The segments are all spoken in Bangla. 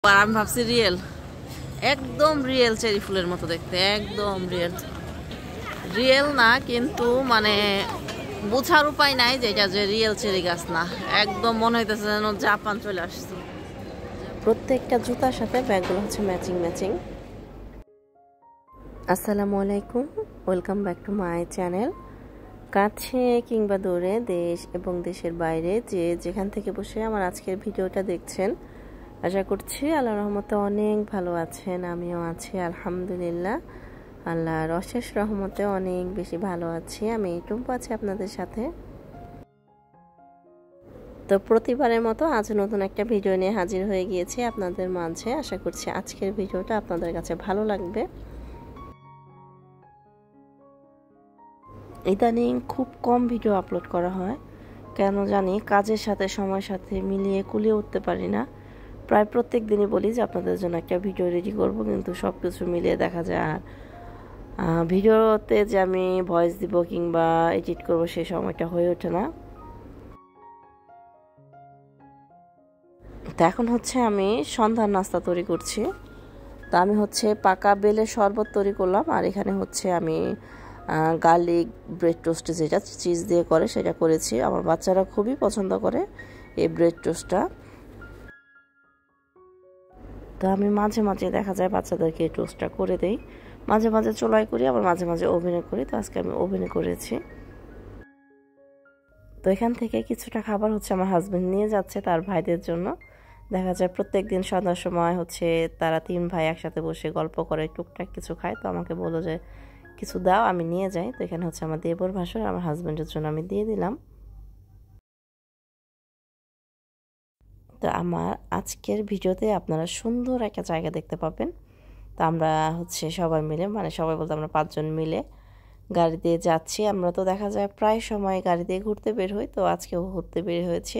আর আমি ভাবছি রিয়েল, একদম রিয়েল চেরি ফুলের মতো দেখতে, একদম রিয়েল। রিয়েল না কিন্তু মানে বোঝার উপায় নাই যে এটা যে রিয়েল চেরি গাছ না, একদম মনে হইতেছে যেন জাপান চলে আসছে। প্রত্যেকটা জুতার সাথে ব্যাগগুলো হচ্ছে ম্যাচিং ম্যাচিং। আসসালামু আলাইকুম, welcome back to my channel. কাছে কিংবা দূরে, দেশ এবং দেশের বাইরে যে যেখান থেকে বসে আমার আজকের ভিডিওটা দেখছেন, আশা করছি আল্লাহর রহমতে অনেক ভালো আছেন। আমিও আছি আলহামদুলিল্লাহ, আল্লাহর অশেষ রহমতে অনেক বেশি ভালো আছি। আমি টুম্পু আছি আপনাদের সাথে। তো প্রতিবারের মতো আজ নতুন একটা ভিডিও নিয়ে হাজির হয়ে গিয়েছি আপনাদের মাঝে। আশা করছি আজকের ভিডিওটা আপনাদের কাছে ভালো লাগবে। ইদানিং খুব কম ভিডিও আপলোড করা হয়, কেন জানি কাজের সাথে সময়ের সাথে মিলিয়ে কুলিয়ে উঠতে পারি না। প্রায় প্রত্যেক দিনই বলি যে আপনাদের জন্য একটা ভিডিও রেডি করব, কিন্তু সব কিছু মিলিয়ে দেখা যায় আর ভিডিওতে যে আমি ভয়েস দিব কিংবা এডিট করব সেই সময়টা হয়ে ওঠে না। তো এখন হচ্ছে আমি সন্ধ্যার নাস্তা তৈরি করছি। তো আমি হচ্ছে পাকা বেলের শরবত তৈরি করলাম, আর এখানে হচ্ছে আমি গার্লিক ব্রেড টোস্ট যেটা চিজ দিয়ে করে সেটা করেছি। আমার বাচ্চারা খুবই পছন্দ করে এই ব্রেড টোস্টটা। তো আমি মাঝে মাঝে দেখা যায় বাচ্চাদেরকে এই টোস্টটা করে দেই, মাঝে মাঝে চুলায় করি, আবার মাঝে মাঝে ওভেনে করি। তো আজকে আমি ওভেনে করেছি। তো এখান থেকে কিছুটা খাবার হচ্ছে আমার হাজবেন্ড নিয়ে যাচ্ছে তার ভাইদের জন্য। দেখা যায় প্রত্যেক দিন সন্ধ্যার সময় হচ্ছে তারা তিন ভাই একসাথে বসে গল্প করে, টুকটাক কিছু খায়। তো আমাকে বললো যে কিছু দাও, আমি নিয়ে যাই। তো এখানে হচ্ছে আমার দেবর ভাসুর আমার হাজবেন্ডের জন্য আমি দিয়ে দিলাম। তো আমার আজকের ভিডিওতে আপনারা সুন্দর একটা জায়গা দেখতে পাবেন। তো আমরা হচ্ছে সবাই মিলে, মানে সবাই বলতে আমরা 5 জন মিলে গাড়ি দিয়ে যাচ্ছি। আমরা তো দেখা যায় প্রায় সময় গাড়ি দিয়ে ঘুরতে বের হই, তো আজকেও ঘুরতে বের হয়েছি।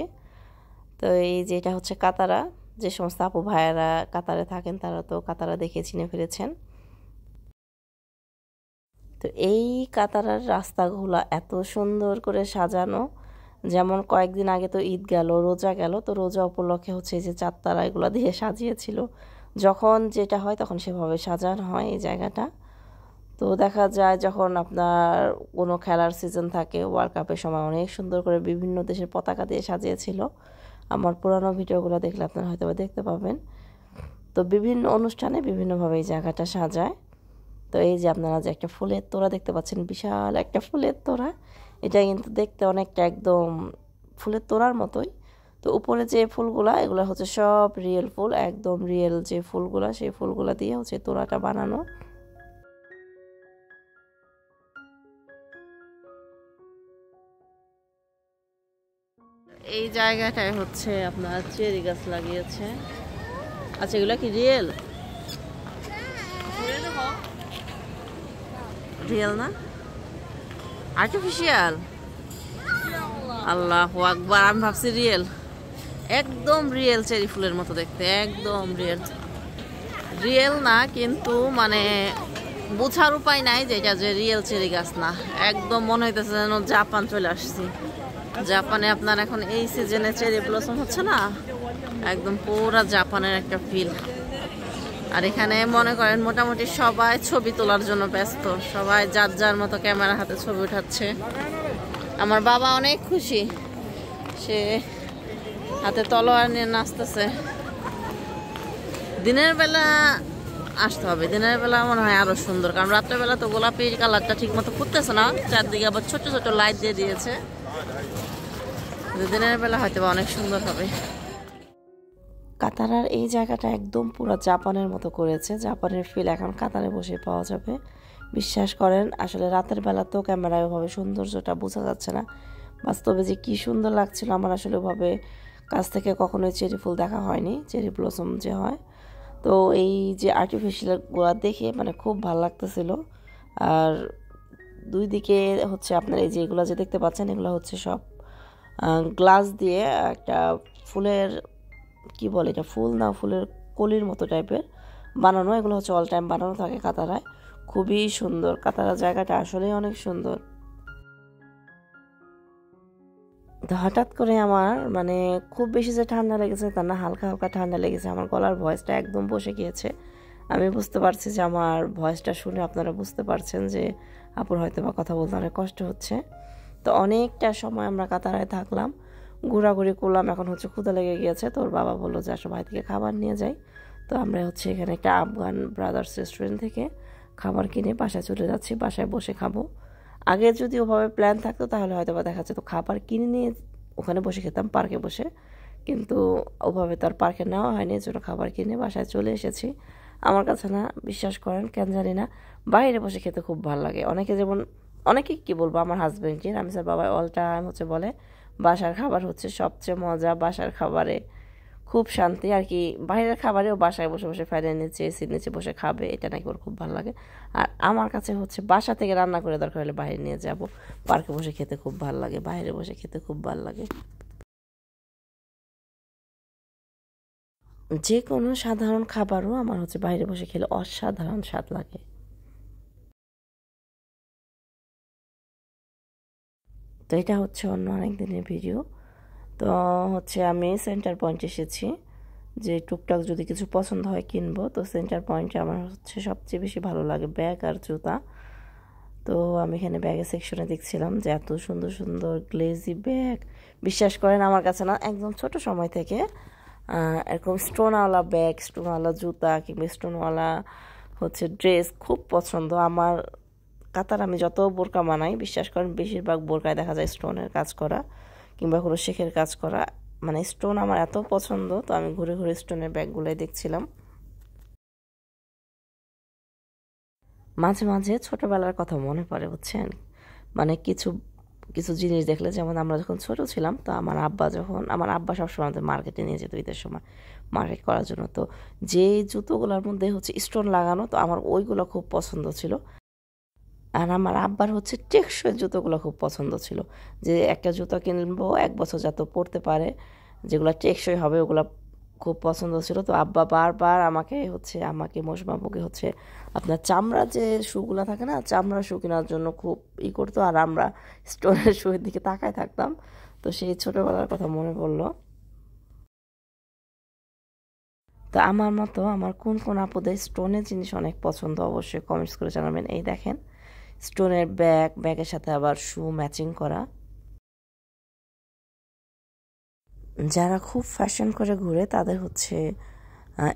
তো এই যে এটা হচ্ছে কাতারা, যে সমস্ত আপু ভাইয়ারা কাতারে থাকেন তারা তো কাতারা দেখে চিনে ফেলেছেন। তো এই কাতারার রাস্তাগুলো এত সুন্দর করে সাজানো, যেমন কয়েকদিন আগে তো ঈদ গেল, রোজা গেল, তো রোজা উপলক্ষে হচ্ছে এই যে চাঁদতারা এগুলো দিয়ে সাজিয়েছিল। যখন যেটা হয় তখন সেভাবে সাজানো হয় এই জায়গাটা। তো দেখা যায় যখন আপনার কোনো খেলার সিজন থাকে, ওয়ার্ল্ড কাপের সময় অনেক সুন্দর করে বিভিন্ন দেশের পতাকা দিয়ে সাজিয়েছিল। আমার পুরানো ভিডিওগুলো দেখলে আপনারা হয়তো দেখতে পাবেন। তো বিভিন্ন অনুষ্ঠানে বিভিন্নভাবে এই জায়গাটা সাজায়। তো এই যে আপনারা যে একটা ফুলের তোড়া দেখতে পাচ্ছেন, বিশাল একটা ফুলের তোড়া, এটা কিন্তু দেখতে অনেকটা একদম ফুলের তোড়ার মতোই। তো উপরে যে ফুলগুলা এগুলো হচ্ছে সব রিয়েল ফুল, একদম রিয়েল যে ফুলগুলা সেই ফুলগুলা দিয়ে হচ্ছে তোড়াটা বানানো। এই জায়গাটায় হচ্ছে আপনার চেরি গাছ লাগিয়েছে। আচ্ছা, এগুলো কি রিয়েল? রিয়েল না, আর্টিফিশিয়াল। আল্লাহু আকবার, আমি ভাবছি রিয়েল, একদম রিয়েল চেরি ফুলের মতো দেখতে, একদম রিয়েল। রিয়েল না কিন্তু মানে বোঝার উপায় নাই যে এটা যে রিয়েল চেরি গাছ না, একদম মনে হইতেছে যেন জাপান চলে আসছি। জাপানে আপনার এখন এই সিজনে চেরি ব্লসম হচ্ছে না, একদম পুরা জাপানের একটা ফিল। আর এখানে মনে করেন মোটামুটি সবাই ছবি তোলার জন্য ব্যস্ত, সবাই যার যার মতো ক্যামেরা হাতে ছবি উঠাচ্ছে। আমার বাবা অনেক খুশি, সে হাতে তলোয়ার নিয়ে নাচতেছে। দিনের বেলা আসতে হবে, দিনের বেলা মনে হয় আরো সুন্দর, কারণ রাত্রেবেলা তো গোলাপি কালারটা ঠিক মতো ফুটতেছে না, চারদিকে আবার ছোট ছোট লাইট দিয়ে দিয়েছে। দিনের বেলা হয়তো অনেক সুন্দর হবে। কাতারার এই জায়গাটা একদম পুরো জাপানের মতো করেছে, জাপানের ফিল এখন কাতারে বসে পাওয়া যাবে। বিশ্বাস করেন, আসলে রাতের বেলা তো ক্যামেরায় ওভাবে সৌন্দর্যটা বোঝা যাচ্ছে না, বাস্তবে যে কি সুন্দর লাগছিল। আমার আসলে ওভাবে কাছ থেকে কখনোই চেরি ফুল দেখা হয়নি, চেরি ব্লসম যে হয়। তো এই যে আর্টিফিশিয়ালগুলো দেখে মানে খুব ভালো লাগতেছিল। আর দুই দিকে হচ্ছে আপনার এই যে এগুলো যে দেখতে পাচ্ছেন, এগুলো হচ্ছে সব গ্লাস দিয়ে একটা ফুলের, কি বলে এটা, ফুল না ফুলের কলির মতো টাইপের বানানো। এগুলো হচ্ছে অল টাইম বানানো থাকে কাতারায়। খুবই সুন্দর, কাতারা জায়গাটা আসলেই অনেক সুন্দর। তো হঠাৎ করে আমার মানে খুব বেশি যে ঠান্ডা লেগেছে তা না, হালকা হালকা ঠান্ডা লেগেছে, আমার গলার ভয়েসটা একদম বসে গিয়েছে। আমি বুঝতে পারছি যে আমার ভয়েসটা শুনে আপনারা বুঝতে পারছেন যে আপুর হয়তো বা কথা বলতে অনেক কষ্ট হচ্ছে। তো অনেকটা সময় আমরা কাতারায় থাকলাম, ঘোরাঘুরি করলাম, এখন হচ্ছে ক্ষুধা লেগে গিয়েছে। তো ওর বাবা বললো যে আসো ভাই থেকে খাবার নিয়ে যাই। তো আমরা হচ্ছে এখানে একটা আফগান ব্রাদার্স রেস্টুরেন্ট থেকে খাবার কিনে বাসায় চলে যাচ্ছি, বাসায় বসে খাবো। আগে যদি ওভাবে প্ল্যান থাকতো তাহলে হয়তো বা দেখা যেত খাবার কিনে নিয়ে ওখানে বসে খেতাম পার্কে বসে, কিন্তু ওভাবে তো আর পার্কে নেওয়া হয়নি, এর জন্য খাবার কিনে বাসায় চলে এসেছি। আমার কাছে না, বিশ্বাস করেন কেন জানি না, বাইরে বসে খেতে খুব ভালো লাগে। অনেকে যেমন, অনেকে কী বলবো, আমার হাজব্যান্ডকে রামিসার বাবা অল টাইম হচ্ছে বলে বাসার খাবার হচ্ছে সবচেয়ে মজা, বাসার খাবারে খুব শান্তি আর কি। বাইরের খাবারেও বাসায় বসে বসে ফ্যানের নিচে এসির নিচে বসে খাবে, এটা নাকি ওর খুব ভালো লাগে। আর আমার কাছে হচ্ছে বাসা থেকে রান্না করে দরকার হলে বাইরে নিয়ে যাব, পার্কে বসে খেতে খুব ভালো লাগে, বাইরে বসে খেতে খুব ভালো লাগে। যে কোনো সাধারণ খাবারও আমার হচ্ছে বাইরে বসে খেলে অসাধারণ স্বাদ লাগে। তো এটা হচ্ছে অন্য অনেক দিনের ভিডিও। তো হচ্ছে আমি সেন্টার পয়েন্ট এসেছি, যে টুকটাক যদি কিছু পছন্দ হয় কিনবো। তো সেন্টার পয়েন্টে আমার হচ্ছে সবচেয়ে বেশি ভালো লাগে ব্যাগ আর জুতা। তো আমি এখানে ব্যাগের সেকশনে দেখছিলাম যে এত সুন্দর সুন্দর গ্লেজি ব্যাগ, বিশ্বাস করেন আমার কাছে না একদম ছোট সময় থেকে এরকম স্টোনওয়ালা ব্যাগ, স্টোনওয়ালা জুতা কিংবা স্টোনওয়ালা হচ্ছে ড্রেস খুব পছন্দ আমার। কাতার আমি যত বোরকা বানাই, বিশ্বাস করেন বেশিরভাগ বোরকায় দেখা যায় স্টোনের কাজ করা কিংবা কোনো শেখের কাজ করা, মানে স্টোন আমার এত পছন্দ। তো আমি ঘুরে ঘুরে স্টোনের ব্যাগগুলোই দেখছিলাম। মাঝে মাঝে ছোটবেলার কথা মনে পড়ে, বুঝছেন, মানে কিছু কিছু জিনিস দেখলে, যেমন আমরা যখন ছোট ছিলাম, তো আমার আব্বা সবসময় আমাদের মার্কেটে নিয়ে যেত ঈদের সময় মার্কেট করার জন্য। তো যে জুতোগুলোর মধ্যে হচ্ছে স্টোন লাগানো, তো আমার ওইগুলো খুব পছন্দ ছিল। আর আমার আব্বার হচ্ছে টেকসই জুতোগুলো খুব পছন্দ ছিল, যে একটা জুতো কিনবো 1 বছর যাতে পরতে পারে, যেগুলো টেকসই হবে, ওগুলো খুব পছন্দ ছিল। তো আব্বা বারবার আমাকে মোশবাবুকে হচ্ছে আপনার চামড়া যে শুগুলো থাকে না, চামড়া শু কেনার জন্য খুব করতো, আর আমরা স্টোনের শুয়ের দিকে তাকায় থাকতাম। তো সেই ছোটোবেলার কথা মনে পড়লো। তো আমার মতো আমার কোন কোন আপুদের স্টোনের জিনিস অনেক পছন্দ অবশ্যই কমেন্টস করে জানাবেন। এই দেখেন স্টোনের ব্যাগের সাথে আবার শু ম্যাচিং করা। যারা খুব ফ্যাশন করে ঘুরে তাদের হচ্ছে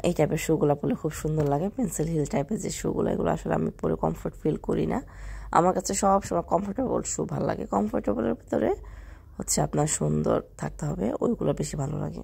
এই টাইপের শুগুলো পরলে খুব সুন্দর লাগে। পেন্সিল হিল টাইপের যে শুগুলো, এগুলো আসলে আমি পরে কমফোর্ট ফিল করি না। আমার কাছে সব সময় কমফোর্টেবল শু ভালো লাগে, কমফোর্টেবলের ভিতরে হচ্ছে আপনার সুন্দর থাকতে হবে, ওইগুলো বেশি ভালো লাগে।